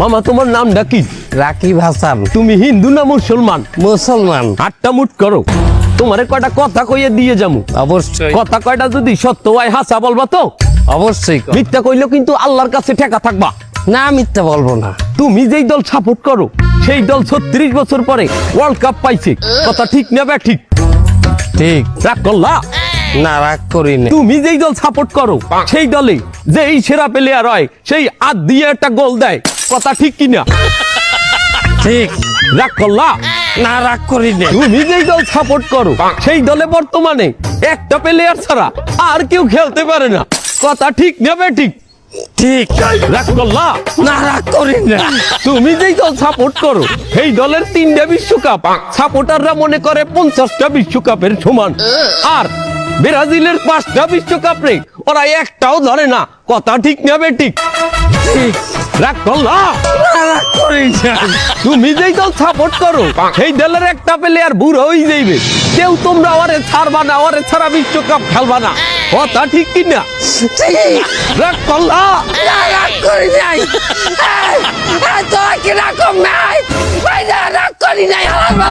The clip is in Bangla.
মামা তোমার নামটা কি? রাকিব হাসান। তুমি হিন্দু না মুসলমান? মুসলমান। আটটা মুট করো, তোমারে কয়টা কথা কইয়ে দিয়ে যামু। অবশ্যই কথা কয়টা যদি সত্য হয় হাসা বলবা তো? অবশ্যই কর। মিথ্যা কইলেও কিন্তু আল্লাহর কাছে ঠেকা থাকবা। না মিথ্যা বলবো না। তুমি যেই দল সাপোর্ট করো সেই দল 36 বছর পরে ওয়ার্ল্ড কাপ পাইছে, কথা ঠিক না বে ঠিক? ঠিক। রাগ করলা? না রাগ করি না। তুমি যেই দল সাপোর্ট করো সেই দলে যেই সেরা প্লেয়ার হয় সেই আদ দিয়ে একটা গোল দেয়, কথা ঠিক কিনা? ঠিক। রাগ করলা? না রাগ করি না। তুমি যেই দল সাপোর্ট করো সেই দলে বর্তমানে একটা প্লেয়ার ছাড়া আর কেউ খেলতে পারে না, কথা ঠিক না বে ঠিক? ঠিক। রাগ করলা? না রাগ করি না। তুমি যেই দল সাপোর্ট করো সেই দলের 3টা বিশ্বকাপ সাপোর্টাররা মনে করে 50টা বিশ্বকাপের সমান, আর ব্রাজিলের 5টা বিশ্বকাপ রে ওরা একটাও ধরে না, কথা ঠিক না বে ঠিক? ঠিক। রাগ করলা? না রাগ করি না। তুমি যেই দল সাপোর্ট করো সেই দলের একটা প্লেয়ার বুড়ো হয়ে যাইবে, কেউ তোমরা ওরে ছাড়বা না, ওরে ছাড়া বিশ্বকাপ খেলবা না, কথা ঠিক কিনা? ঠিক। রাগ করলা? না রাগ করি নাই। এই, এই, তোরা কি রাগ নাই? ভাই না রাগ করি নাই।